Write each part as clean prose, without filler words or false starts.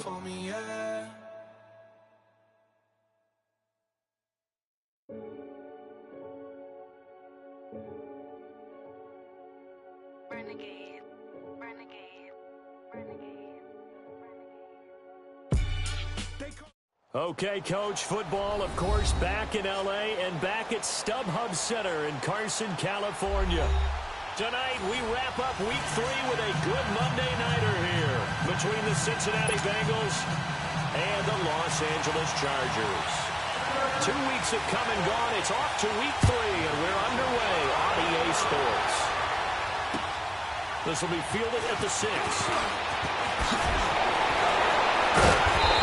for me, yeah. Renegade, renegade, renegade, renegade. Okay, Coach, football, of course, back in L.A. and back at StubHub Center in Carson, California. Tonight, we wrap up Week 3 with a good Monday nighter here between the Cincinnati Bengals and the Los Angeles Chargers. 2 weeks have come and gone. It's off to Week 3, and we're underway on EA Sports. This will be fielded at the 6.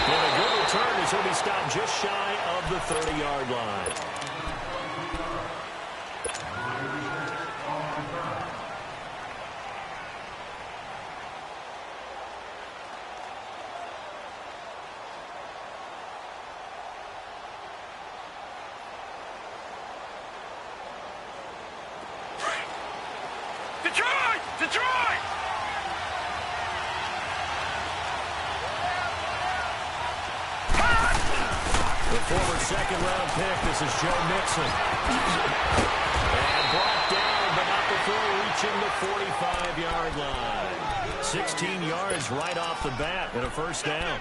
And a good return as he'll be stopped just shy of the 30-yard line. Detroit! Detroit! The former second-round pick, this is Joe Mixon. And brought down, but not before reaching the 45-yard line. 16 yards right off the bat and a first down.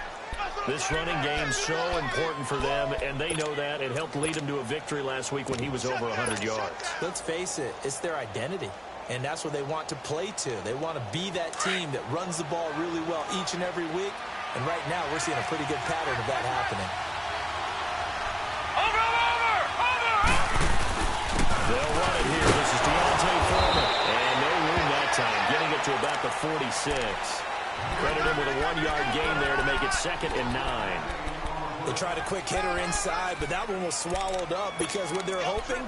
This running game's so important for them, and they know that. It helped lead them to a victory last week when he was over 100 yards. Let's face it, it's their identity, and that's what they want to play to. They want to be that team that runs the ball really well each and every week, and right now we're seeing a pretty good pattern of that happening. They'll run it here. This is Deontay Foreman. And no room that time, getting it to about the 46. Credit him with a 1-yard gain there to make it 2nd and 9. They tried a quick hitter inside, but that one was swallowed up because what they're hoping,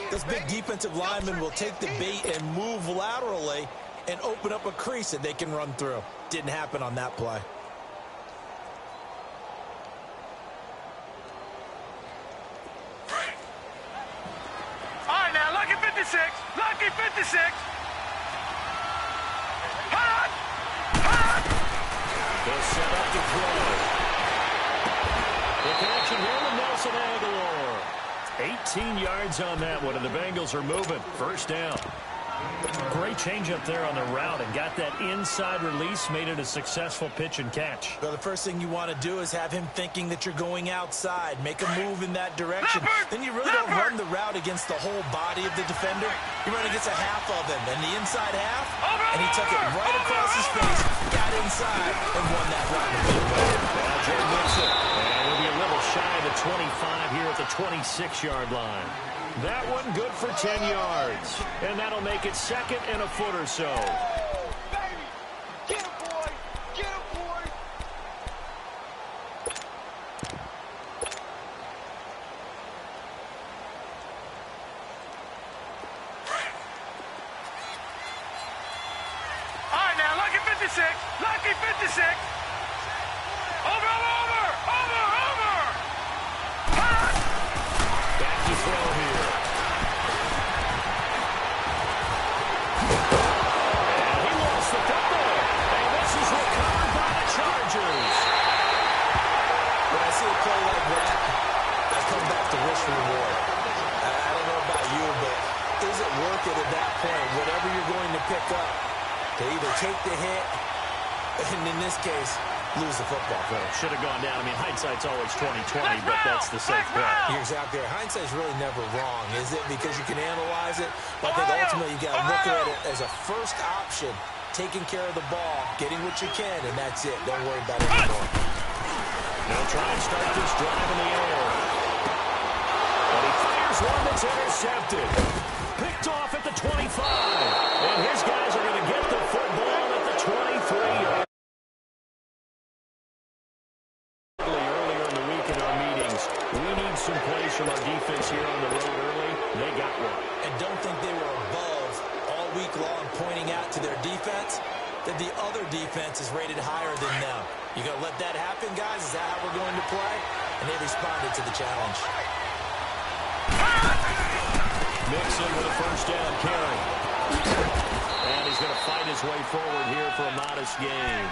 this big defensive lineman will take the bait and move laterally and open up a crease that they can run through. Didn't happen on that play. All right, now, lucky 56. Lucky 56. Hot! Hot! They'll set up to throw. The connection here with Nelson Aguilar. 18 yards on that one, and the Bengals are moving. First down. Great change up there on the route and got that inside release, made it a successful pitch and catch. Well, the first thing you want to do is have him thinking that you're going outside. Make a move in that direction. Then you really don't run the route against the whole body of the defender. You run against a half of him, and the inside half, and he took it right across his face, got inside, and won that route. Now Joe Mixon, and we'll be a little shy of the 25 here at the 26-yard line. That one good for 10 yards. And that'll make it 2nd and a foot or so. Baby! Get him, boy! Get him, boy! All right, now, lucky 56. Lucky 56. Over! Hot! Back to throw here. And he lost the football. And this is recovered by the Chargers. When I see a play like that, I come back to wish reward. I don't know about you, but is it worth it at that point, whatever you're going to pick up, to either take the hit, and in this case, lose the football? Should have gone down. I mean, hindsight's always 20/20, but that's the safe play. You're exactly right. Hindsight's really never wrong, is it? Because you can analyze it, but I think ultimately you got to look at it as a first option, taking care of the ball, getting what you can, and that's it. Don't worry about it anymore. They'll try and start this drive in the air. And he fires one that's intercepted. Picked off at the 25. And his guys are going to get the football at the 23. Earlier in the week in our meetings, we need some plays from our defense here on the road early. They got one. And don't think they were above all week long, pointing out to their defense that the other defense is rated higher than them. You going to let that happen, guys? Is that how we're going to play? And they responded to the challenge. Mixon with a first down carry. And he's going to fight his way forward here for a modest gain.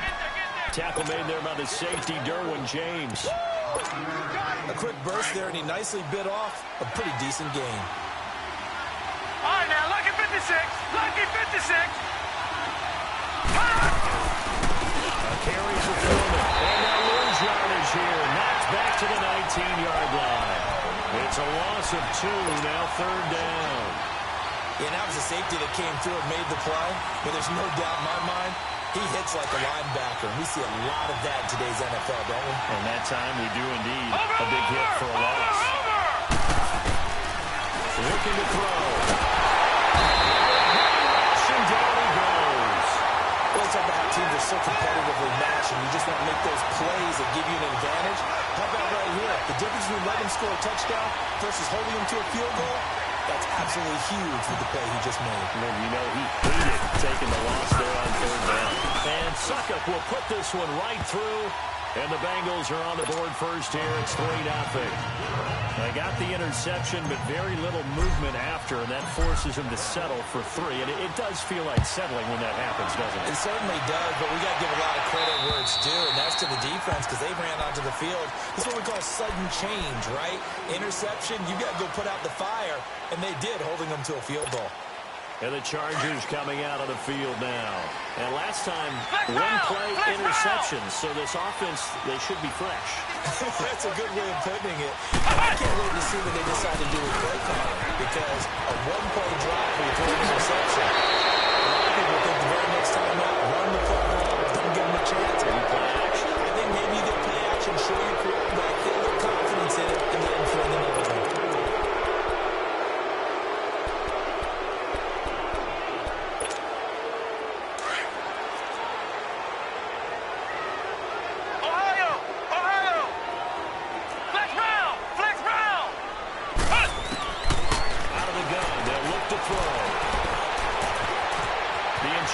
Tackle made there by the safety, Derwin James. A quick burst there, and he nicely bit off a pretty decent gain. All right, now, lucky 56. Lucky 56. A carry for Foreman. And they'll lose yardage here. Knocked back to the 19-yard line. It's a loss of 2, now 3rd down. Yeah, and that was a safety that came through and made the play, but there's no doubt in my mind, he hits like a linebacker. We see a lot of that in today's NFL, don't we? And that time we do indeed. A big hit for a loss. Looking to throw. And down he goes. Well, it's about how teams are so competitively matched, and you just want to make those plays that give you an advantage. How about right here? The difference between letting him score a touchdown versus holding him to a field goal, that's absolutely huge with the play he just made. And you know he hated taking the loss there on 3rd down. And Suckup will put this one right through. And the Bengals are on the board first here. It's 3-0. They got the interception, but very little movement after, and that forces him to settle for 3. And it does feel like settling when that happens, doesn't it? It certainly does, but we got to give a lot of credit where it's due, and that's to the defense because they ran onto the field. This is what we call sudden change, right? Interception, you got to go put out the fire, and they did, holding them to a field goal. And the Chargers coming out of the field now. And last time, one play interceptions, so this offense, they should be fresh. That's a good way of putting it. And I can't wait to see what they decide to do with play calling, because a one-play drop will throw an interception. A lot of people think the very next time out, run the football, don't give them a chance. And play action. I think maybe they'll play action, show your quarterback, get a little confidence in it, and then throw another one.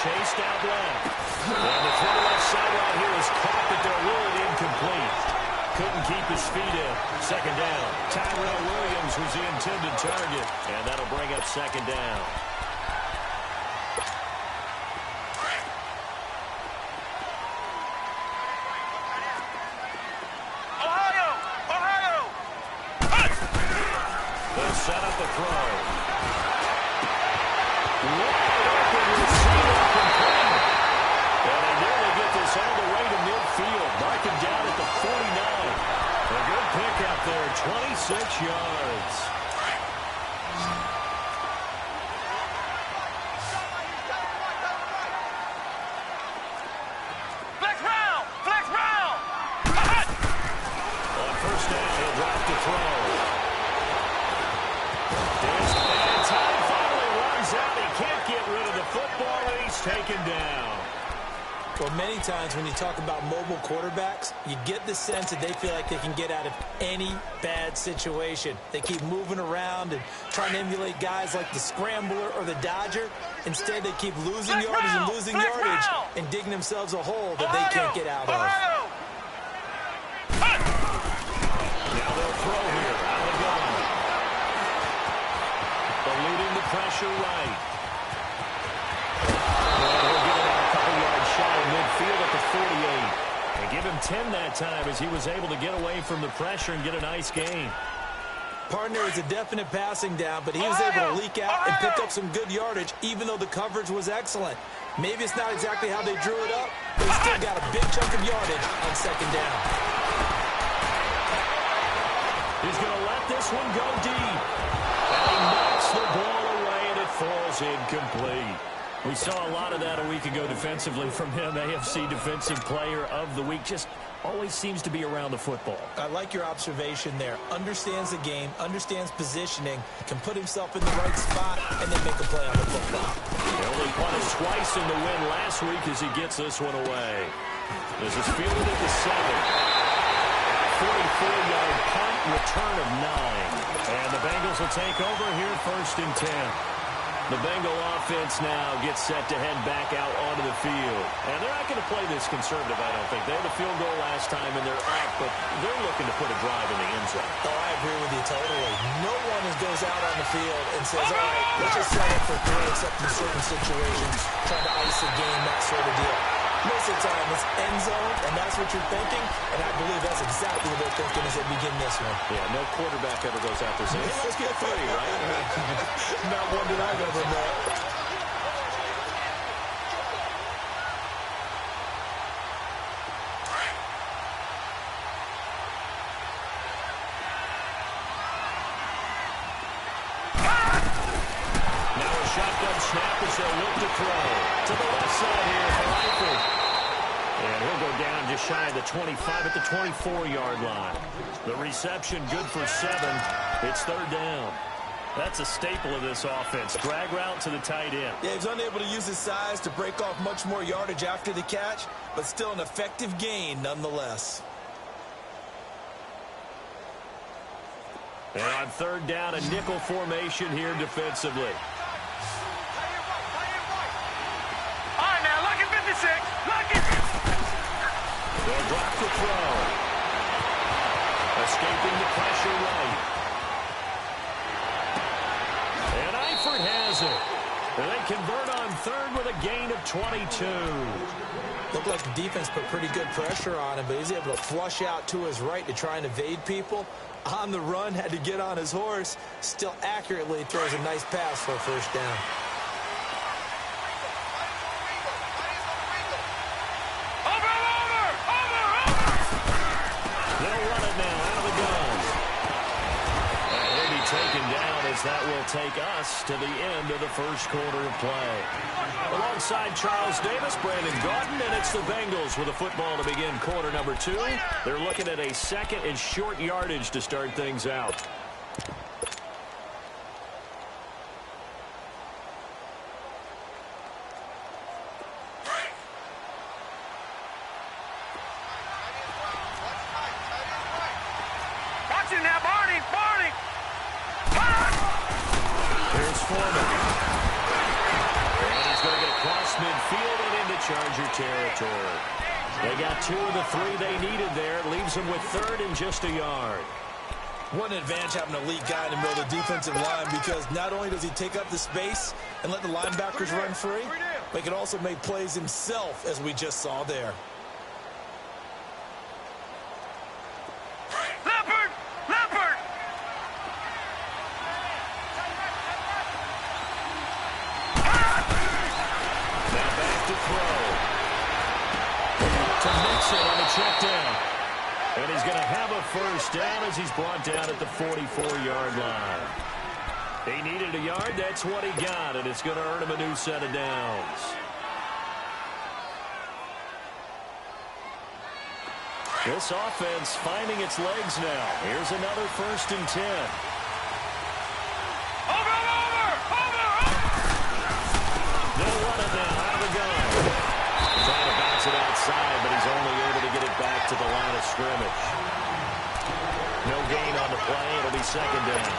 Chased out left. And the throw left sideline here is caught, but they're ruled incomplete. Couldn't keep his feet in. 2nd down. Tyrell Williams was the intended target. And that'll bring up 2nd down. Ohio! They'll set up the throw. Wide open receiver complete. And they nearly get this all the way to midfield. Marking down at the 49. A good pick out there, 26 yards. Flex round! On 1st down, he'll drop the throw. And time finally runs out. He can't get rid of the football, and he's taken down. Well, many times when you talk about mobile quarterbacks, you get the sense that they feel like they can get out of any bad situation. They keep moving around and trying to emulate guys like the Scrambler or the Dodger. Instead, they keep losing yardage and losing yardage and digging themselves a hole that they can't get out of. Now they'll throw here. Out of the gun. Eluding the pressure right. Midfield at the 48. They give him 10 that time as he was able to get away from the pressure and get a nice gain. Partner is a definite passing down, but he was able to leak out and pick up some good yardage, even though the coverage was excellent. Maybe it's not exactly how they drew it up, but he still got a big chunk of yardage on 2nd down. He's going to let this one go deep. And he knocks the ball away, and it falls incomplete. We saw a lot of that a week ago defensively from him. AFC Defensive Player of the Week. Just always seems to be around the football. I like your observation there. Understands the game, understands positioning, can put himself in the right spot, and then make a play on the football. He only punted twice in the win last week as he gets this one away. This is fielded at the 7. 44-yard punt, return of 9. And the Bengals will take over here 1st and 10. The Bengal offense now gets set to head back out onto the field. And they're not going to play this conservative, I don't think. They had a field goal last time, and they're up, but they're looking to put a drive in the end zone. Oh, I agree with you totally. No one goes out on the field and says, all right, let's just set up for 3, except in certain situations, trying to ice the game, that sort of deal. Most of the time, it's end zone, and that's what you're thinking, and I believe that's exactly what they're thinking as they begin this one. Yeah, no quarterback ever goes out there saying, hey, let's get 3, right? Not one that I've ever met. Shotgun snap as they'll look to throw. To the left side here for Eifert. And he'll go down just shy of the 25 at the 24-yard line. The reception good for 7. It's 3rd down. That's a staple of this offense. Drag route to the tight end. Yeah, he's unable to use his size to break off much more yardage after the catch, but still an effective gain nonetheless. And on 3rd down, a nickel formation here defensively. They'll drop the throw. Escaping the pressure right. And Eifert has it. And they convert on 3rd with a gain of 22. Looked like the defense put pretty good pressure on him, but he's able to flush out to his right to try and evade people. On the run, had to get on his horse. Still accurately throws a nice pass for a 1st down. That will take us to the end of the 1st quarter of play. Alongside Charles Davis, Brandon Gaudin, and it's the Bengals with a football to begin quarter number 2. They're looking at a 2nd and short yardage to start things out. Watch it now, Barney! Here's Foreman. And he's going to get across midfield and into Charger territory. They got 2 of the 3 they needed there. It leaves them with 3rd and just a yard. One advantage having an elite guy in the middle of the defensive line, because not only does he take up the space and let the linebackers run free, but he can also make plays himself, as we just saw there. On the check down. And he's going to have a 1st down as he's brought down at the 44-yard line. He needed a yard. That's what he got, and it's going to earn him a new set of downs. This offense finding its legs now. Here's another 1st and 10. They'll run it now out of the gun. Trying to bounce it outside, but he's only able to get it back to the line of scrimmage. No gain on the play. It'll be 2nd down.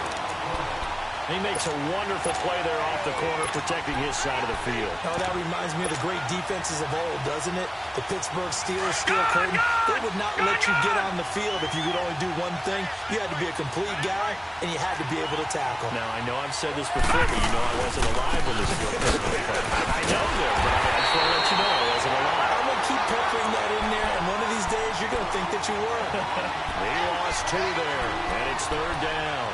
He makes a wonderful play there off the corner, protecting his side of the field. Oh, that reminds me of the great defenses of old, doesn't it? The Pittsburgh Steelers, Steel Curtain. They would not let you get on the field if you could only do one thing. You had to be a complete guy, and you had to be able to tackle. Now, I know I've said this before, but you know I wasn't alive when this was I know that, but I just want to let you know I wasn't alive. I'm going to keep peppering that in there, and one of these days you're going to think that you were. He lost 2 there, and it's 3rd down.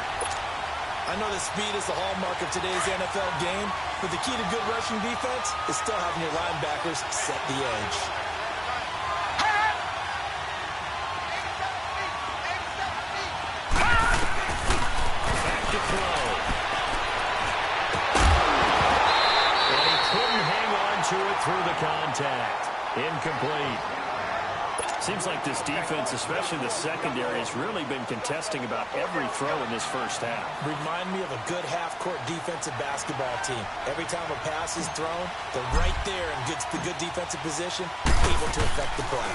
I know that speed is the hallmark of today's NFL game, but the key to good rushing defense is still having your linebackers set the edge. Back to throw. And he couldn't hang on to it through the contact. Incomplete. Seems like this defense, especially the secondary, has really been contesting about every throw in this 1st half. Remind me of a good half-court defensive basketball team. Every time a pass is thrown, they're right there in good defensive position, able to affect the play.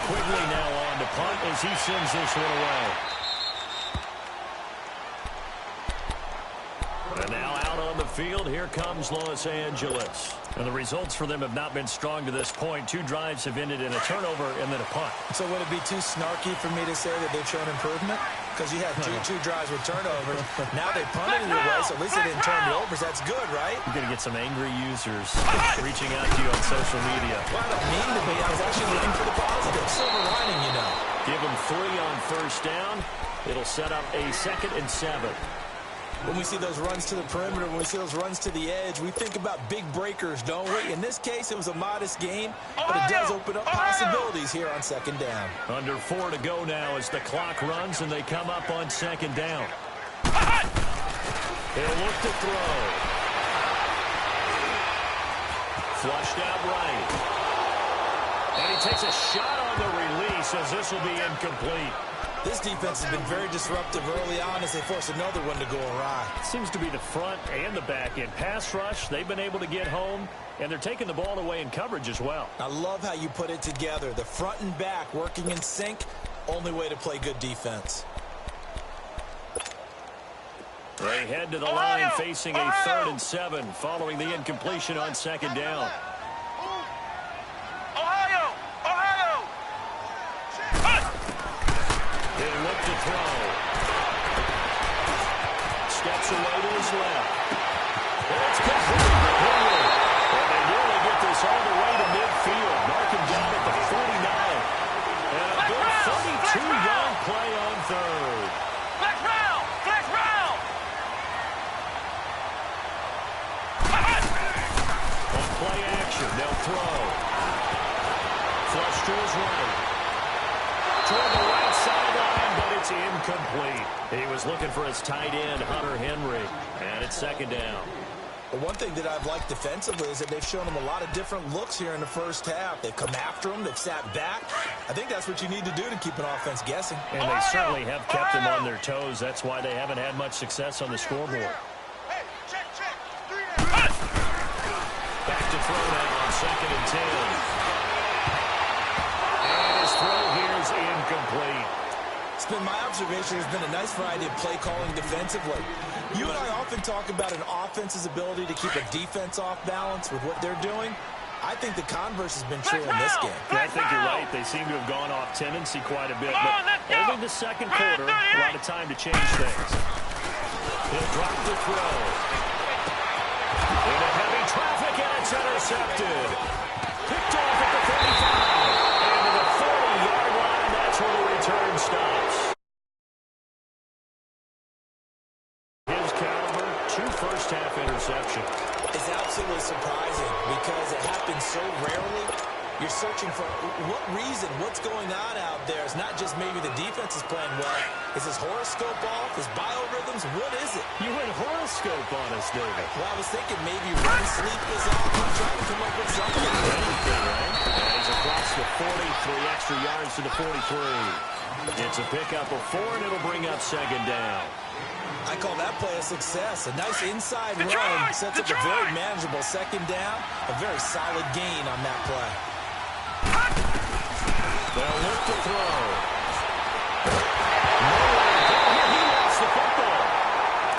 Quigley now on to punt as he sends this one away. And now out on the field. Here comes Los Angeles. And the results for them have not been strong to this point. 2 drives have ended in a turnover and then a punt. So would it be too snarky for me to say that they've shown improvement? Because you had two drives with turnovers. Now they punted it away, so at least they didn't turn it over. So that's good, right? You're going to get some angry users reaching out to you on social media. Well, I don't mean to be. I was actually looking for the positive. Silver lining, you know. Give them 3 on first down. It'll set up a 2nd and 7. When we see those runs to the perimeter, when we see those runs to the edge, we think about big breakers, don't we? In this case, it was a modest game, but it does open up possibilities here on 2nd down. Under 4 to go now as the clock runs and they come up on 2nd down. He'll look to throw. Flushed out right. And he takes a shot on the release as this will be incomplete. This defense has been very disruptive early on as they force another one to go awry. Seems to be the front and the back end. Pass rush, they've been able to get home, and they're taking the ball away in coverage as well. I love how you put it together. The front and back working in sync, only way to play good defense. They head to the line facing a 3rd and 7 following the incompletion on 2nd down. He'll look to throw. Steps away to his left. It's complete. And they nearly get this all the way to midfield. Mark him down at the 49. And a good 32-yard play on 3rd. Flex round! Flex round! On play action, they'll throw. Flush to his right. Toward the right sideline, but it's incomplete. He was looking for his tight end, Hunter Henry, and it's 2nd down. But one thing that I've liked defensively is that they've shown him a lot of different looks here in the first half. They've come after him. They've sat back. I think that's what you need to do to keep an offense guessing. And they certainly have kept them on their toes. That's why they haven't had much success on the scoreboard. Back to throw now on 2nd and 10. Throw here is incomplete. It's been my observation. There's been a nice variety of play calling defensively. You and I often talk about an offense's ability to keep a defense off balance with what they're doing. I think the converse has been true in this game. Yeah, I think you're right. They seem to have gone off tendency quite a bit, but only the 2nd quarter, a lot of time to change things. He'll drop the throw. Into heavy traffic, and it's intercepted. Picked off at the 35. Where the return stops. His caliber, 2 first-half interceptions. It's absolutely surprising because it happens so rarely. You're searching for what reason, what's going on out there. It's not just maybe the defense is playing well. Is his horoscope off? His biorhythms? What is it? You went horoscope on us, David. Well, I was thinking maybe REM sleep is off. I'm trying to come up with something. Anything, right? He's across the 40, 3 extra yards to the 43. It's a pickup of 4, and it'll bring up 2nd down. I call that play a success. A nice inside run sets up a very manageable 2nd down. A very solid gain on that play. They'll look to throw. He lost the football.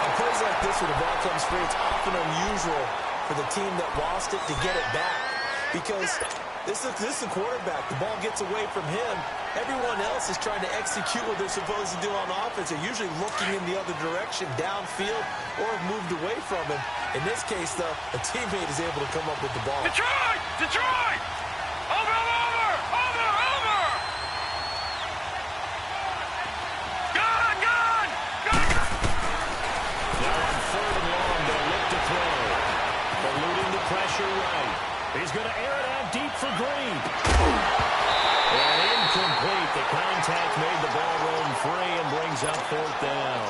On plays like this where the ball comes free, it's often unusual for the team that lost it to get it back. Because this is the quarterback. The ball gets away from him. Everyone else is trying to execute what they're supposed to do on offense. They're usually looking in the other direction, downfield, or have moved away from him. In this case, though, a teammate is able to come up with the ball. Detroit! Detroit! Over! Gun! Now on 3rd and long, they'll look to throw. Eluding the pressure right. He's going to air it out deep for Green. And incomplete. The contact made the ball roam free and brings up 4th down.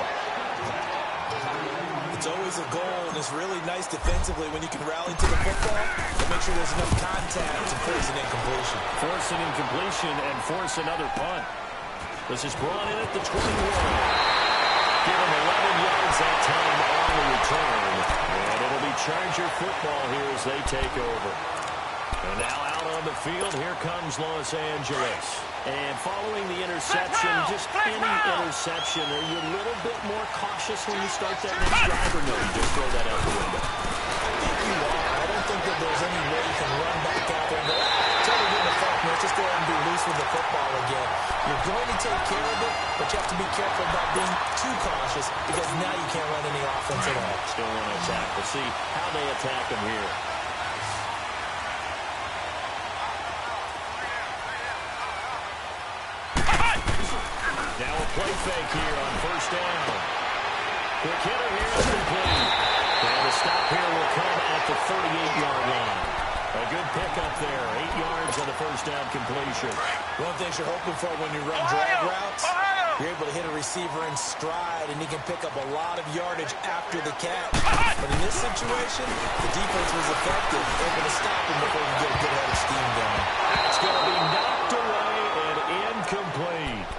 It's always a goal, and it's really nice defensively when you can rally to the football and make sure there's enough contact to force an incompletion. Force an incompletion and force another punt. This is brought in at the 21. Give him 11 yards that time on the return. And it'll be Charger football here as they take over. And now out on the field, here comes Los Angeles. And following the interception, just any interception, are you a little bit more cautious when you start that next drive, or no, you just throw that out the window? I think you are. I don't think that there's any way you can run back out there and go, tell me the fuck, let's just go ahead and be loose with the football again. You're going to take care of it, but you have to be careful about being too cautious because now you can't run any offense at all. Still want to attack. We'll see how they attack him here. Now a play fake here on first down. Quick hitter here is complete. And the stop here will come at the 38-yard line. A good pickup there. 8 yards on the first down completion. One of the things you're hoping for when you run drag routes, you're able to hit a receiver in stride, and he can pick up a lot of yardage after the catch. But in this situation, the defense was effective, able to stop him before he get a good head of steam going. It's going to be knocked away and incomplete.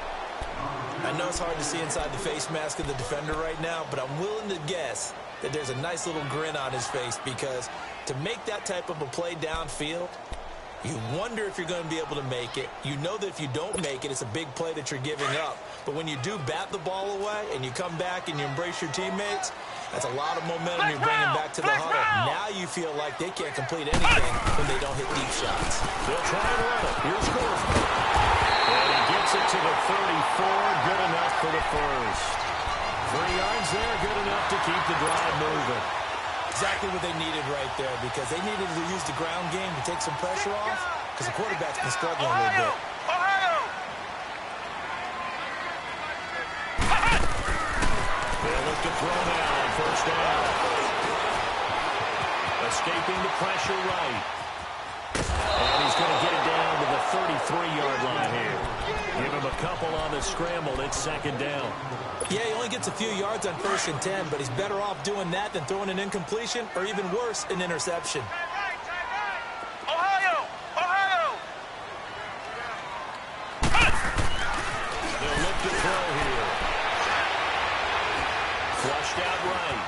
I know it's hard to see inside the face mask of the defender right now, but I'm willing to guess that there's a nice little grin on his face because to make that type of a play downfield, you wonder if you're going to be able to make it. You know that if you don't make it, it's a big play that you're giving up. But when you do bat the ball away and you come back and you embrace your teammates, that's a lot of momentum you're bringing back to the huddle. Now you feel like they can't complete anything when they don't hit deep shots. They'll try and run it. Here's Gordon. And he gets it to the 34. Good enough for the first. 3 yards there. Good enough to keep the drive moving. Exactly what they needed right there because they needed to use the ground game to take some pressure off because the quarterback's been struggling a little bit. They'll look to throw now on first down. Escaping the pressure right. And he's going to get it down to the 33-yard line here. Give him a couple on the scramble. It's second down. Yeah, he only gets a few yards on 1st and 10, but he's better off doing that than throwing an incompletion or even worse, an interception. Ohio! They'll look to throw here. Flushed out right.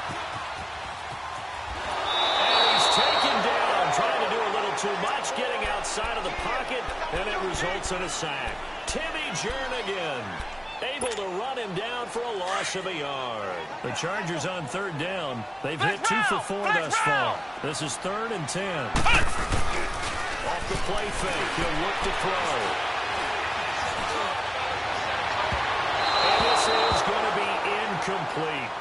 And he's taken down, trying to do a little too much, getting outside of the pocket, and it results in a sack. Timmy Jernigan able to run him down for a loss of a yard. The Chargers on 3rd down. They've hit 2 for 4 thus far. This is 3rd and 10. Off the play fake, he'll look to throw. And this is going to be incomplete.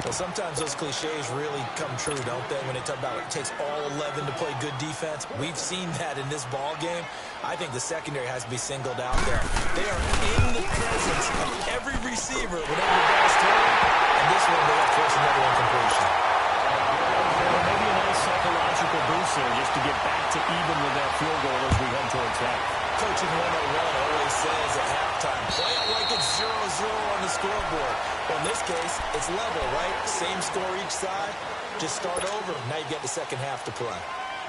Well, sometimes those cliches really come true, don't they? When they talk about it takes all 11 to play good defense. We've seen that in this ball game. I think the secondary has to be singled out there. They are in the presence of every receiver whenever the ball's thrown. And this one, they have forced another incompletion. Well, maybe a nice psychological boost there just to get back to even with that field goal as we head towards half. Coaching 101 always says at halftime, play it like it's 0-0 on the scoreboard. Well, in this case, it's level, right? Same score each side. Just start over. Now you get the second half to play.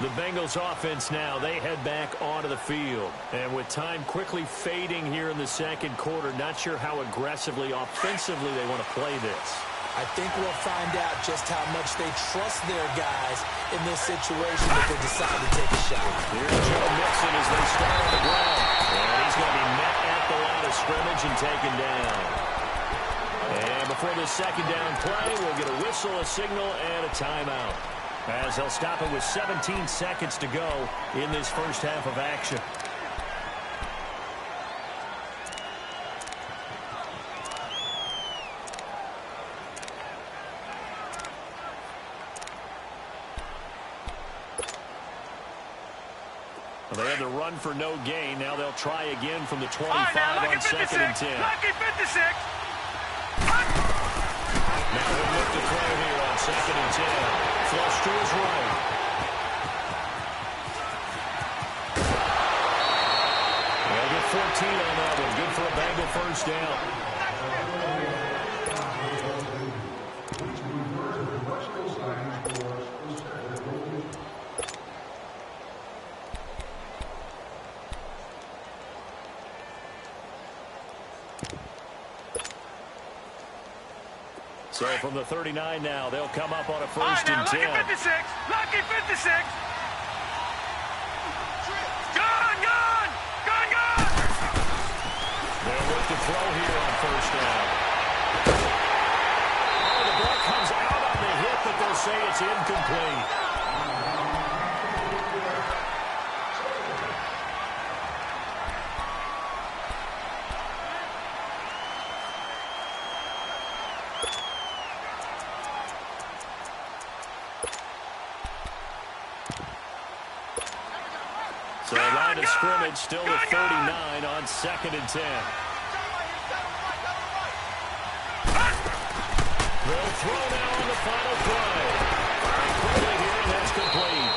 The Bengals offense now, they head back onto the field. And with time quickly fading here in the second quarter, not sure how aggressively, offensively they want to play this. I think we'll find out just how much they trust their guys in this situation if they decide to take a shot. Here's Joe Mixon as they start on the ground. And he's going to be met at the line of scrimmage and taken down. And before this second down play, we'll get a whistle, a signal, and a timeout. As they'll stop it with 17 seconds to go in this first half of action. Well, they had the run for no gain. Now they'll try again from the 25 on 2nd and 10. Lucky 56. Now he'll look to throw here on 2nd and 10. Flush to his right. They'll get 14 on that one. Good for a Bengal first down. So from the 39 now, they'll come up on a 1st and 10. Lucky 56. Lucky 56. throw here on first down. Oh, the ball comes out on the hit, but they'll say it's incomplete. So line of scrimmage still at 39 on 2nd and 10. They'll throw now on the final play. Quickly here, and that's complete.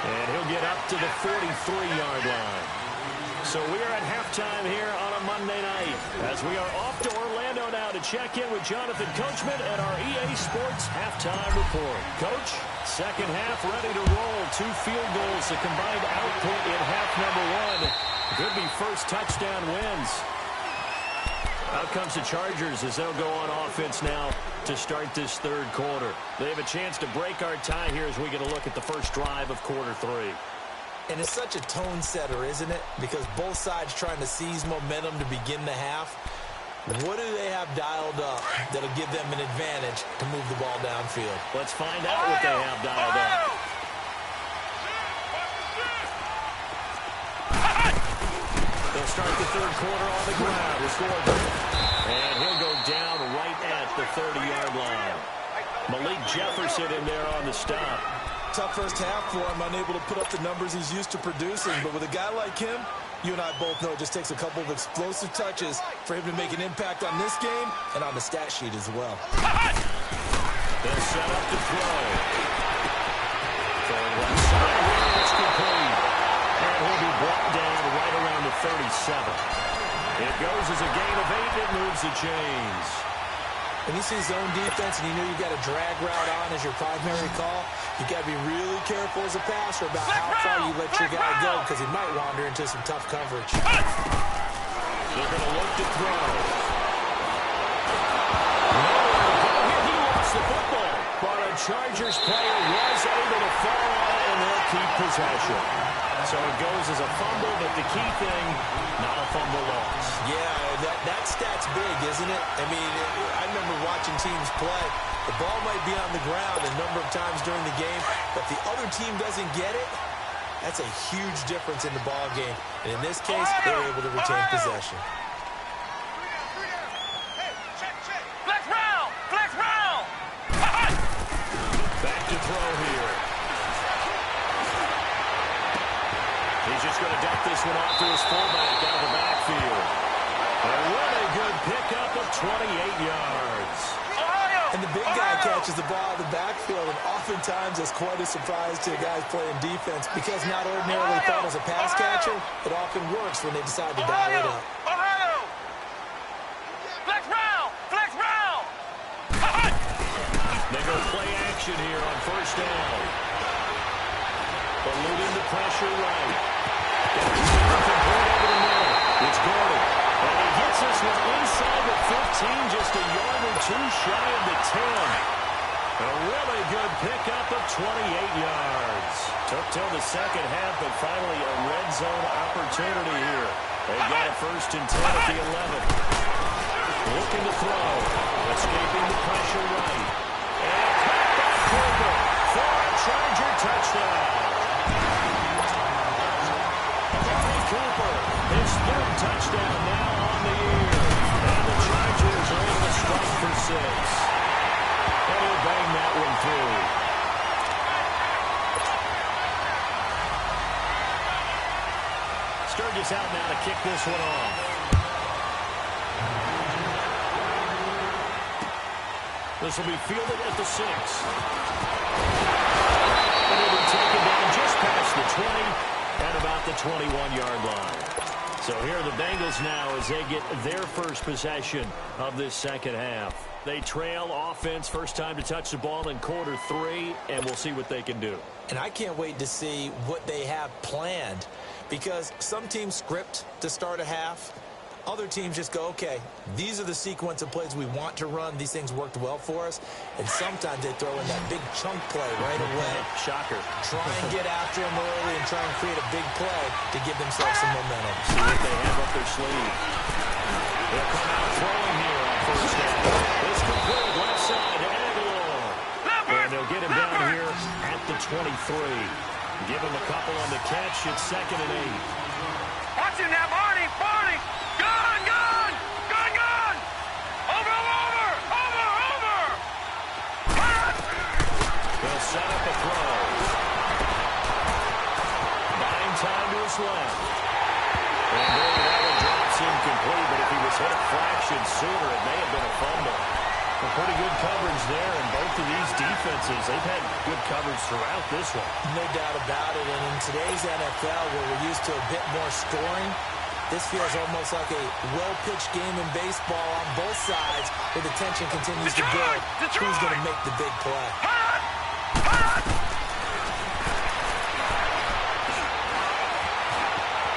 And he'll get up to the 43-yard line. So we are at halftime here on a Monday night as we are off to Orlando now to check in with Jonathan Coachman at our EA Sports Halftime Report. Coach, second half ready to roll. 2 field goals, the combined output in half number 1. Could be first touchdown wins. Out comes the Chargers as they'll go on offense now to start this third quarter. They have a chance to break our tie here as we get a look at the first drive of quarter 3. And it's such a tone setter, isn't it? Because both sides trying to seize momentum to begin the half. What do they have dialed up that'll give them an advantage to move the ball downfield? Let's find out what they have dialed up. They'll start the third quarter on the ground with Gordon. And he'll go down right at the 30-yard line. Malik Jefferson in there on the stop. Tough first half for him, unable to put up the numbers he's used to producing. But with a guy like him, you and I both know it just takes a couple of explosive touches for him to make an impact on this game and on the stat sheet as well. They'll set up to throw. Throwing left side here, it's complete. And he'll be brought down right around the 37. It goes as a gain of 8. It moves the chains. When you see zone defense and you know you've got a drag route on as your primary call, you've got to be really careful as a passer about how far you let your guy go because he might wander into some tough coverage. They're going to look to throw. He lost the football, but a Chargers player was able to fall on it, and they'll keep possession. So it goes as a fumble, but the key thing, not a fumble loss. Yeah, that stat's big, isn't it? I mean, I remember watching teams play. The ball might be on the ground a number of times during the game, but the other team doesn't get it. That's a huge difference in the ball game. And in this case, they were able to retain possession. Flex round! Flex round! Back to throw here. He's just going to dump this one off to his fullback out of the backfield. A really good pickup of 28 yards. And the big guy catches the ball out of the backfield, and oftentimes it's quite a surprise to the guys playing defense because not ordinarily thought as a pass catcher, it often works when they decide to dial it up. Flex round! Flex round! They go play action here on first down. Eluding the pressure right. It's Gordon. And he gets this one inside the 15, just a yard or 2 shy of the 10. A really good pickup of 28 yards. Took till the second half, but finally a red zone opportunity here. They've got a first and 10 at the 11. Looking to throw. Escaping the pressure right. And caught by Cooper for a Charger touchdown. Cooper, his 3rd touchdown now on the year. And the Chargers are able to strike for 6. And he'll bang that one through. Sturgis out now to kick this one off. This will be fielded at the 6. And he'll be taken down just past the 20. And about the 21-yard line. So here are the Bengals now as they get their first possession of this second half. They trail offense, first time to touch the ball in quarter 3, and we'll see what they can do. And I can't wait to see what they have planned because some teams script to start a half. Other teams just go, okay, these are the sequence of plays we want to run. These things worked well for us. And sometimes they throw in that big chunk play right away. Shocker. Try and get after them early and try and create a big play to give themselves some momentum. See what they have up their sleeve. They'll come out throwing here on first down. It's complete left side to Aguilar. And they'll get him down here at the 23. Give him a couple on the catch. It's 2nd and 8. Watch him now, Barney! Barney! Gone! Gone! Gone! Gone! Over! Over! Over! Over! They'll set up a throw. Buying time to his left. And there, that one drops incomplete, but if he was hit a fraction sooner, it may have been a fumble. A pretty good coverage there, and both of these defenses, they've had good coverage throughout this one. No doubt about it, and in today's NFL, where we're used to a bit more scoring, this feels almost like a well-pitched game in baseball on both sides, where the tension continues to build. Who's going to make the big play?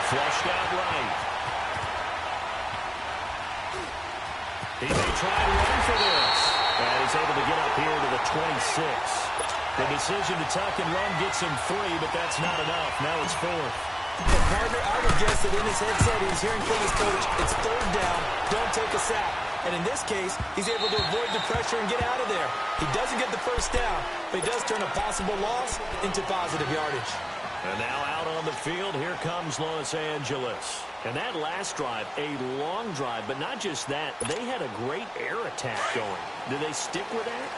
Flushed out right. He may try and run for this. And he's able to get up here to the 26. The decision to tuck and run gets him 3, but that's not enough. Now it's 4th. And partner, I would guess that in his headset he's hearing from his coach, it's 3rd down, don't take a sack. And in this case, he's able to avoid the pressure and get out of there. He doesn't get the first down, but he does turn a possible loss into positive yardage. And now out on the field, here comes Los Angeles. And that last drive, a long drive, but not just that, they had a great air attack going. Do they stick with that?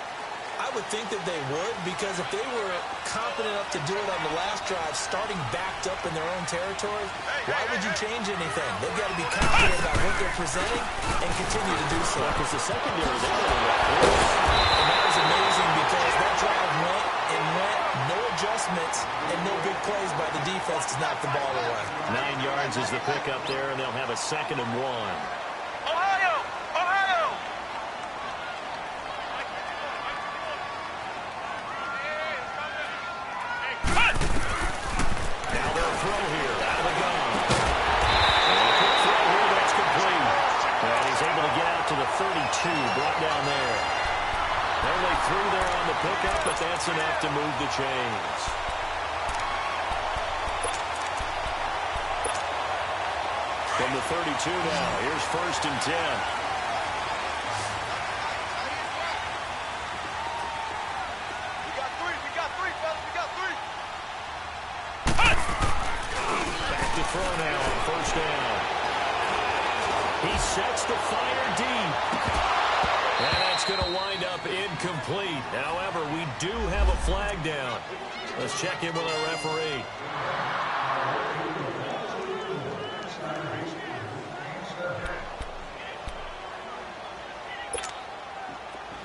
I would think that they would, because if they were confident enough to do it on the last drive, starting backed up in their own territory, why would you change anything? They've got to be confident about what they're presenting and continue to do so. Because the secondary, they were and that was amazing because that drive went and went, no adjustments and no big plays by the defense to knock the ball away. 9 yards is the pickup there, and they'll have a 2nd and 1. Ohio! Ohio! Now they'll throw here out of the gun. And a quick throw here, that's complete. And he's able to get out to the 32, brought down there. Only 3 there on the pickup, but that's enough to move the chains. From the 32 now, here's 1st and 10. We got 3, fellas, we got 3. Back to throw now on 1st down. He sets the fire deep. And that's going to wind up incomplete. However, we do have a flag down. Let's check in with our referee.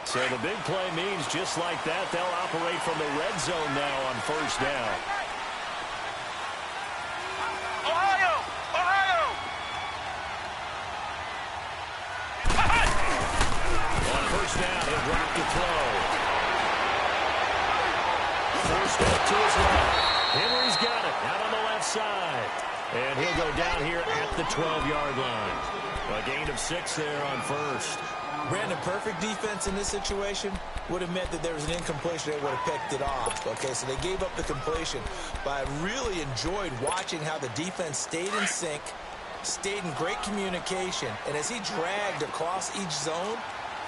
So the big play means just like that, they'll operate from the red zone now on 1st down. Ohio! Ohio! On 1st down, he'll drop the throw. Forced up to his left. Henry's got it out on the left side. And he'll go down here at the 12-yard line. A gain of 6 there on 1st. Brandon, perfect defense in this situation would have meant that there was an incompletion. They would have picked it off. Okay, so they gave up the completion. But I really enjoyed watching how the defense stayed in sync, stayed in great communication. And as he dragged across each zone,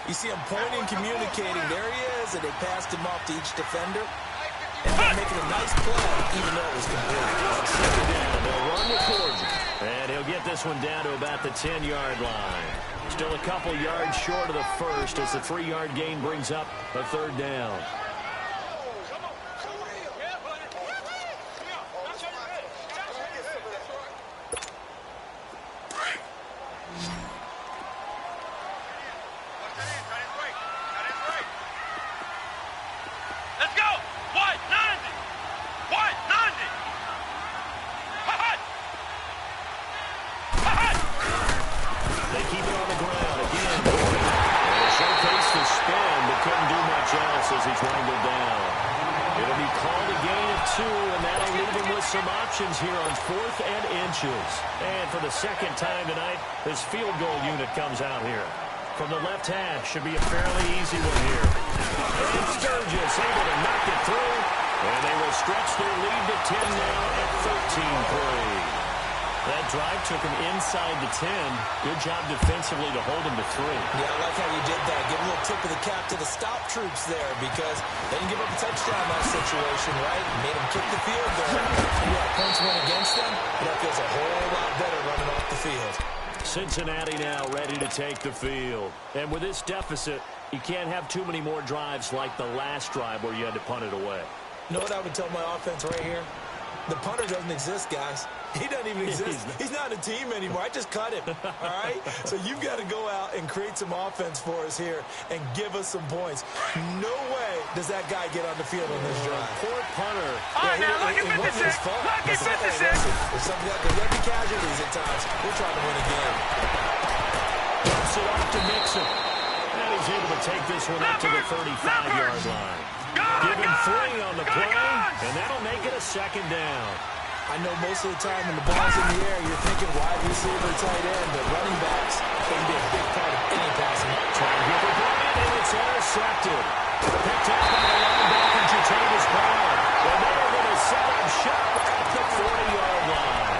you see him pointing, communicating. There he is, and they passed him off to each defender. And then making a nice play, even though it was complete. Second down, they'll run the Gordon. And he'll get this one down to about the 10-yard line. Still a couple yards short of the first as the 3-yard gain brings up a 3rd down. Let's go! White, 90! White, 90! They keep it on the ground again. And they showcase the spin, but couldn't do much else as he's wrangled down. It'll be called a gain of 2, and that'll leave him with some options here on 4th and inches. And for the 2nd time tonight, his field goal unit comes out here. From the left hash, should be a fairly easy one here. And Sturgis able to knock it through, and they will stretch their lead to 10 now at 13-3. That drive took him inside the 10. Good job defensively to hold him to 3. Yeah, I like how you did that. Give a little tip of the cap to the stop troops there because they didn't give up a touchdown in that situation, right? Made them kick the field goal. Yeah, points went against them, but that feels a whole lot better running off the field. Cincinnati now ready to take the field. And with this deficit, you can't have too many more drives like the last drive where you had to punt it away. You know what I would tell my offense right here? The punter doesn't exist, guys. He doesn't even exist. He's not a team anymore. I just cut him, all right? So you've got to go out and create some offense for us here and give us some points. No way does that guy get on the field on this drive. Poor punter. All right, now look at 56. Look at 56. There's something like there be casualties at times. We're trying to win a game. Dumps it off to Mixon. And he's able to take this one up to the 35-yard line. Give him 3 on the play, and that'll make it a 2nd down. I know most of the time when the ball's in the air, you're thinking wide receiver, tight end, but running backs can be a big part of any passing. Trying to get the ball, and it's intercepted. Picked up by the linebacker, Jatavis Brown. And they're going to set up shop at the 40-yard line.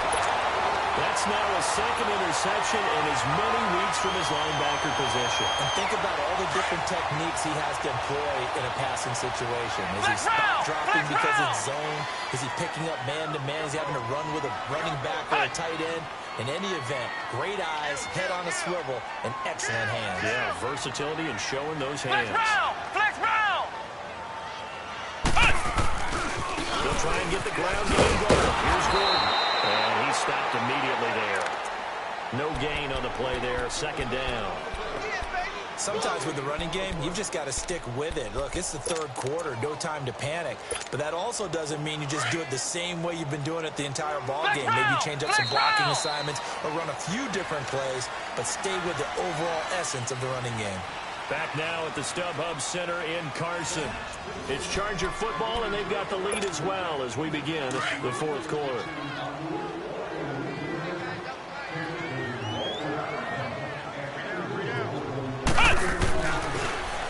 That's now a 2nd interception in as many weeks from his linebacker position. And think about all the different techniques he has to employ in a passing situation. Is he spot dropping because it's zone? Is he picking up man-to-man? Is he having to run with a running back or a tight end? In any event, great eyes, head on a swivel, and excellent hands. Yeah, versatility and showing those hands. Flex round! They'll try and get the ground game going. Here's Gordon. And he stopped immediately there. No gain on the play there. 2nd down. Sometimes with the running game, you've just got to stick with it. Look, it's the 3rd quarter, no time to panic. But that also doesn't mean you just do it the same way you've been doing it the entire ball game. Maybe change up some blocking assignments or run a few different plays, but stay with the overall essence of the running game. Back now at the StubHub Center in Carson. It's Charger football, and they've got the lead as well as we begin the 4th quarter.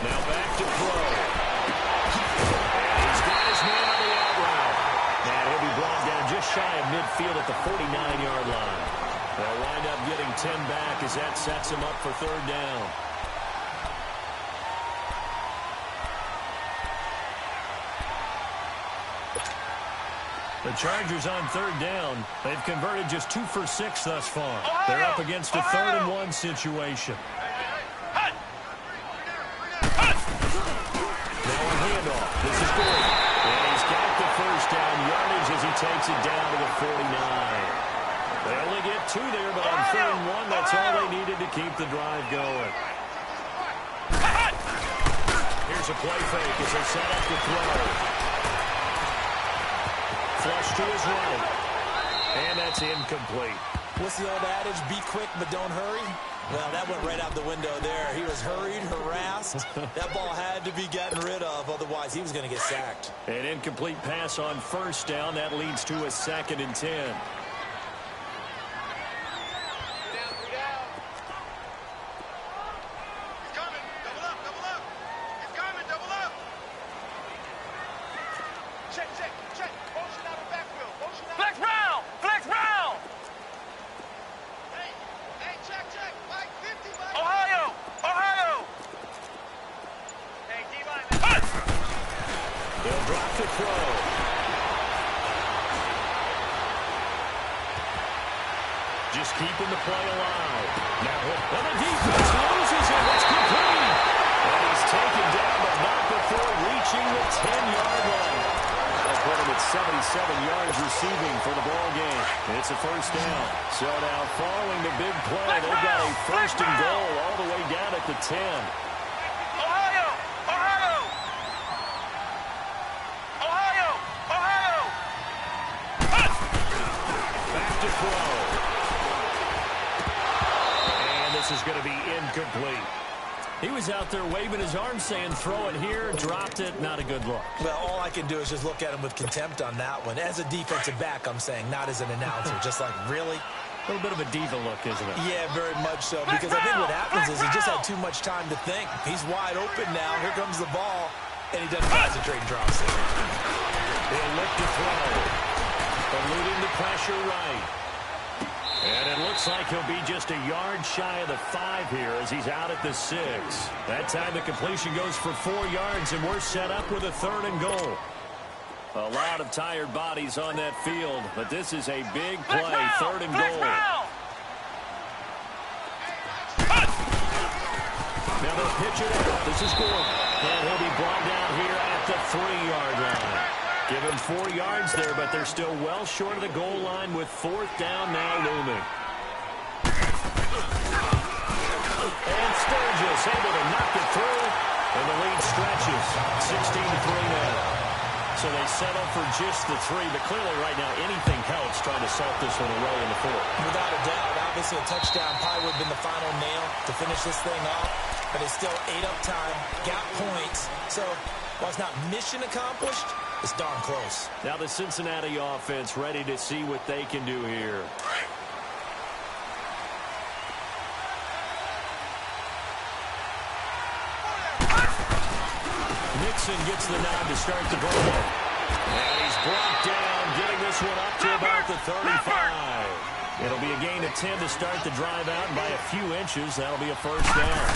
Now back to throw. He's got his man on the out route. And he'll be brought down just shy of midfield at the 49-yard line. They'll wind up getting 10 back as that sets him up for 3rd down. The Chargers on 3rd down. They've converted just 2 for 6 thus far. They're up against a 3rd and 1 situation. Now a handoff. This is Gordon. And he's got the 1st down yardage as he takes it down to the 49. They only get 2 there, but on 3rd and 1, that's all they needed to keep the drive going. Here's a play fake as they set up the throw. Flush to his right. And that's incomplete. What's the old adage? Be quick, but don't hurry? Well, that went right out the window there. He was hurried, harassed. That ball had to be gotten rid of. Otherwise, he was going to get sacked. An incomplete pass on 1st down. That leads to a 2nd and 10. Just keeping the play alive. Now, and the defense loses him. It's complete. And he's taken down, but not before reaching the 10-yard line. That'll put him at 77 yards receiving for the ball game. It's a 1st down. So now, following the big play, they've got a 1st and goal all the way down at the 10. Back to throw. This is going to be incomplete. He was out there waving his arms saying, throw it here, dropped it. Not a good look. Well, all I can do is just look at him with contempt on that one. As a defensive back, I'm saying, not as an announcer. Just like, really? A little bit of a diva look, isn't it? Yeah, very much so. Because I think what happens is he just had too much time to think. He's wide open now. Here comes the ball. And he doesn't concentrate and drops it. They'll look to throw. Eluding the pressure right. And it looks like he'll be just a yard shy of the 5 here as he's out at the 6. That time the completion goes for 4 yards, and we're set up with a 3rd and goal. A lot of tired bodies on that field, but this is a big play, 3rd and goal. Now they'll pitch it out. This is Gordon. And he'll be brought down here at the 3-yard line. Give him 4 yards there, but they're still well short of the goal line with 4th down now looming. And Sturgis able to knock it through, and the lead stretches 16-3 now. So they settle for just the 3, but clearly right now anything helps trying to salt this one away in the 4th. Without a doubt, obviously a touchdown probably would have been the final nail to finish this thing off, but it's still ate up time, got points. So while it's not mission accomplished, it's darn close. Now the Cincinnati offense ready to see what they can do here. Nixon gets the nod to start the ball. And he's brought down, getting this one up to about the 35. It'll be a gain of 10 to start the drive out, and by a few inches, that'll be a 1st down.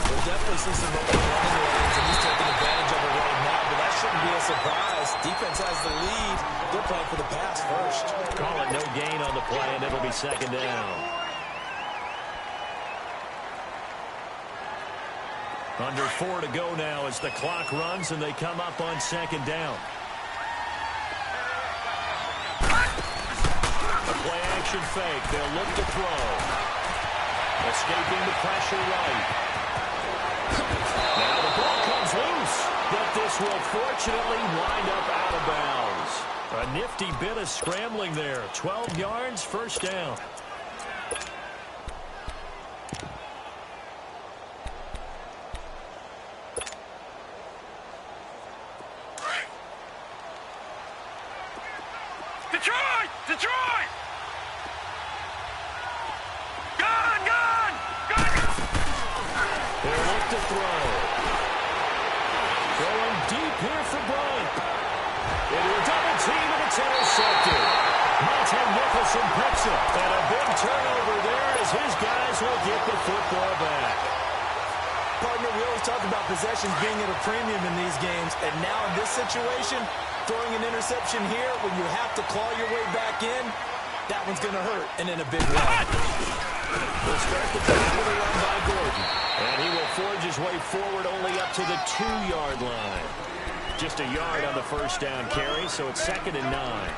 We'll definitely see some open running lanes, and he's taking advantage of it right now, but that shouldn't be a surprise. Defense has the lead. They're playing for the pass first. Call it no gain on the play, and it'll be 2nd down. Under 4 to go now as the clock runs, and they come up on 2nd down. A play-action fake. They'll look to throw. Escaping the pressure right. Now the ball comes loose, but this will fortunately wind up out of bounds. A nifty bit of scrambling there. 12 yards, 1st down. Detroit! Detroit! Gun! Gun! Gun! They'll look to throw. Throwing deep here for Bryant. Into a double team, and it's intercepted. Monte Nicholson picks it. And a big turnover there as his guys will get the football back. Partner, we always talk about possessions being at a premium in these games, and now in this situation, throwing an interception here when you have to claw your way back in, that one's going to hurt, and in a big way. We'll start the drive with a run by Gordon. And he will forge his way forward only up to the 2-yard line. Just a yard on the 1st down carry, so it's 2nd and 9.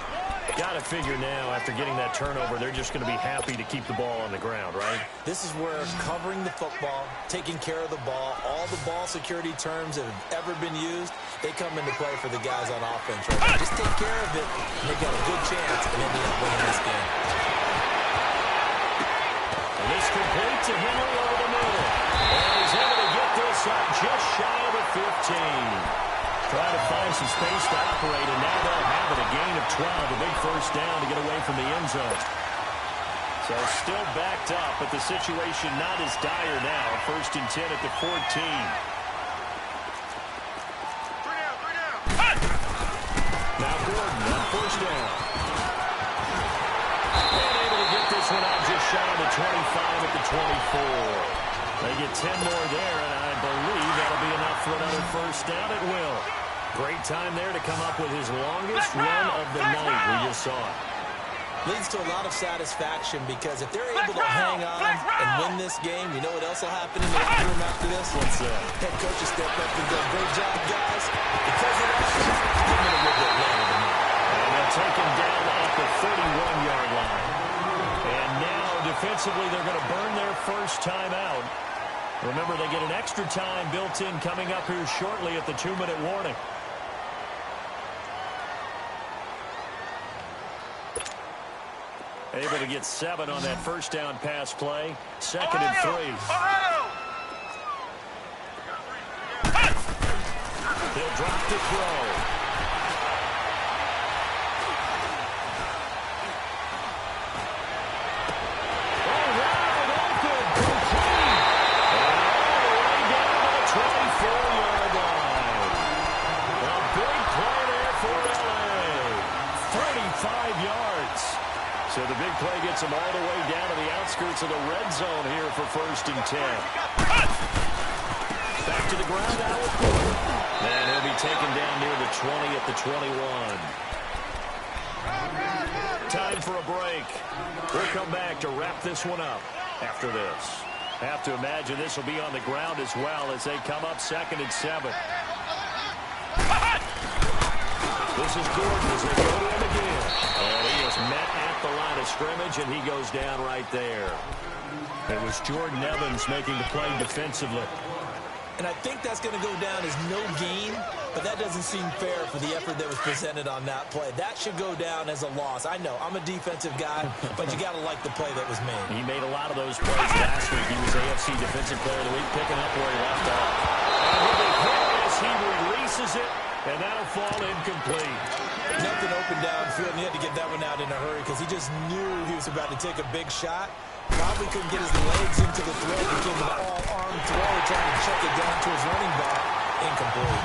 Got to figure now, after getting that turnover, they're just going to be happy to keep the ball on the ground, right? This is where covering the football, taking care of the ball, all the ball security terms that have ever been used, they come into play for the guys on offense right now. Just take care of it, and they've got a good chance of ending up winning this game. And this complete to Henry over the middle. And he's able to get this up just shy of the 15. Trying to find some space to operate, and now they'll have it. A gain of 12, a big 1st down to get away from the end zone. So still backed up, but the situation not as dire now. 1st and 10 at the 14. Now Gordon on 1st down. And able to get this one out just shy of the 25 at the 24. They get 10 more there, and I believe that'll be enough for another 1st down. It will. Great time there to come up with his longest run of the night. We just saw it. Leads to a lot of satisfaction because if they're able to hang on and win this game, you know what else will happen in the locker room after this? What's that? Head coach will step up and go, great job, guys. Because of that, give me a little bit longer than that. And they'll take him down at the 31-yard line. And now, defensively, they're going to burn their 1st time out. Remember, they get an extra time built in coming up here shortly at the 2-minute warning. Able to get 7 on that 1st down pass play. 2nd and 3. He'll drop the throw. All wide open, complete. And all the way down to the 24-yard line. A big play there for LA. 35 yards. So the big play gets them all the way for 1st and 10. Back to the ground now with Gordon. And he'll be taken down near the 20 at the 21. Time for a break. We'll come back to wrap this one up after this. Have to imagine this will be on the ground as well as they come up 2nd and 7. This is Gordon as they go to him again. And he is met at the line of scrimmage, and he goes down right there. It was Jordan Evans making the play defensively. And I think that's going to go down as no gain, but that doesn't seem fair for the effort that was presented on that play. That should go down as a loss. I know, I'm a defensive guy, but you got to like the play that was made. He made a lot of those plays last week. He was AFC Defensive Player of the Week, picking up where he left off. And with the hit as he releases it, and that'll fall incomplete. Nothing open downfield, and he had to get that one out in a hurry because he just knew he was about to take a big shot. Probably couldn't get his legs into the throw. Became an all-arm throw, trying to check it down to his running back. Incomplete.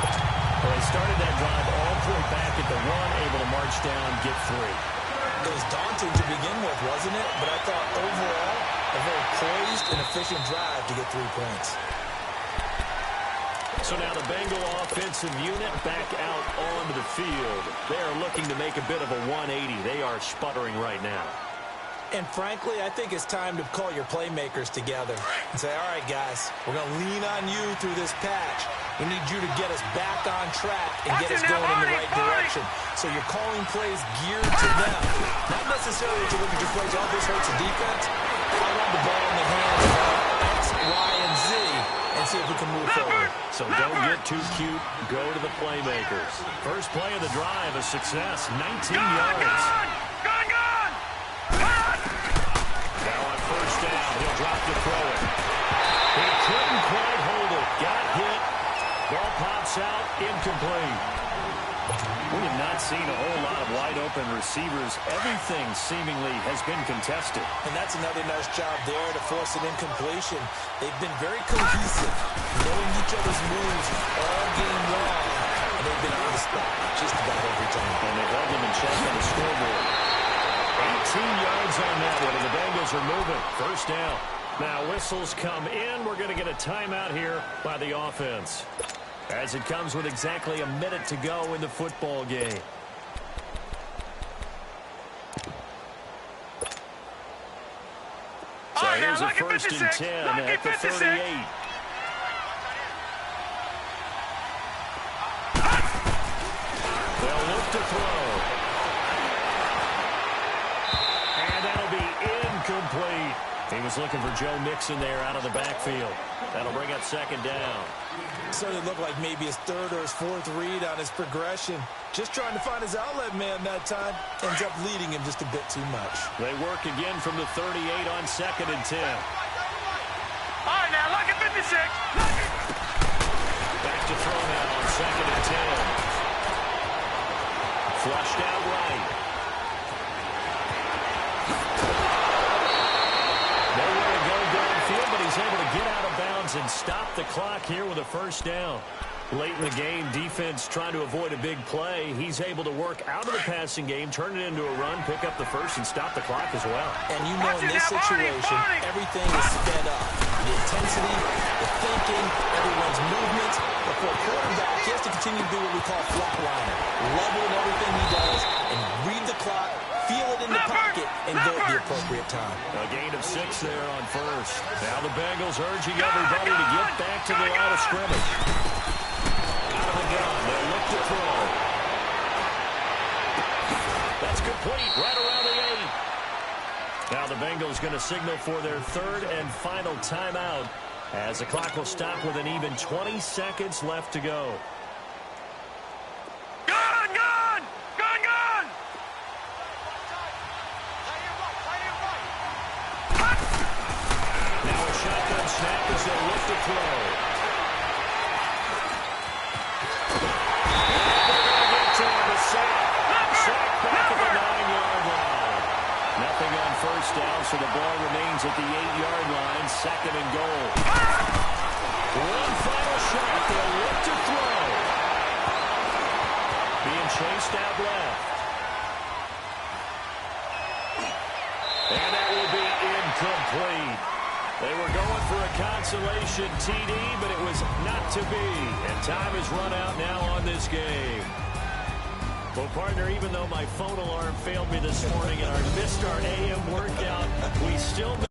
Well, they started that drive all the way back at the 1, able to march down, get 3. It was daunting to begin with, wasn't it? But I thought overall, a very poised and efficient drive to get 3 points. So now the Bengal offensive unit back out onto the field. They are looking to make a bit of a 180. They are sputtering right now. And frankly, I think it's time to call your playmakers together and say, all right, guys, we're going to lean on you through this patch. We need you to get us back on track and get us going in the right direction. So you're calling plays geared to them. Not necessarily to look at your plays, oh, this hurts the defense. I want the ball in the hands of X, Y, and Z and see if we can move forward. So don't get too cute. Go to the playmakers. First play of the drive, a success, 19 yards. Now on 1st down, he'll drop to throw it. He couldn't quite hold it. Got hit. Ball pops out, incomplete. We have not seen a whole lot of wide-open receivers. Everything seemingly has been contested. And that's another nice job there to force an incompletion. They've been very cohesive, knowing each other's moves all game long, and they've been on the spot just about every time. And they held them in check on the scoreboard. 18 yards on that one, and the Bengals are moving. 1st down. Now whistles come in. We're going to get a timeout here by the offense, as it comes with exactly a minute to go in the football game. So here's a 1st and 10 at the 38. They'll look to throw. And that'll be incomplete. He was looking for Joe Mixon there out of the backfield. That'll bring up 2nd down. So it looked like maybe his 3rd or his 4th read on his progression. Just trying to find his outlet man that time. Ends up leading him just a bit too much. They work again from the 38 on 2nd and 10. All right, now look at 56. Back to throw now on 2nd and 10. Flushed out right. Nowhere to go downfield, but he's able to get out of bounds and stop the clock here with a 1st down. Late in the game, defense trying to avoid a big play. He's able to work out of the passing game, turn it into a run, pick up the 1st, and stop the clock as well. And you know in this situation, everything is sped up. The intensity, the thinking, everyone's movement. But for a quarterback, he has to continue to do what we call flatliner. Level in everything he does and read the clock, feel it in the pocket, and go at the appropriate time. A gain of 6 there on 1st. Now the Bengals urging everybody to get back to the line of scrimmage. Out of the gun, they'll look to throw. That's complete, right around the 8. Now the Bengals going to signal for their 3rd and final timeout, as the clock will stop with an even 20 seconds left to go. Gun! Gun! Gun! Gun! Now a shotgun snap as they look to throw. Sack back at the 9-yard line. Nothing on 1st down, so the ball remains at the 8-yard line, 2nd and goal. One final shot. They'll look to throw. Being chased out left. And that will be incomplete. They were going for a consolation TD, but it was not to be. And time has run out now on this game. Well, partner, even though my phone alarm failed me this morning and I missed our AM workout, we still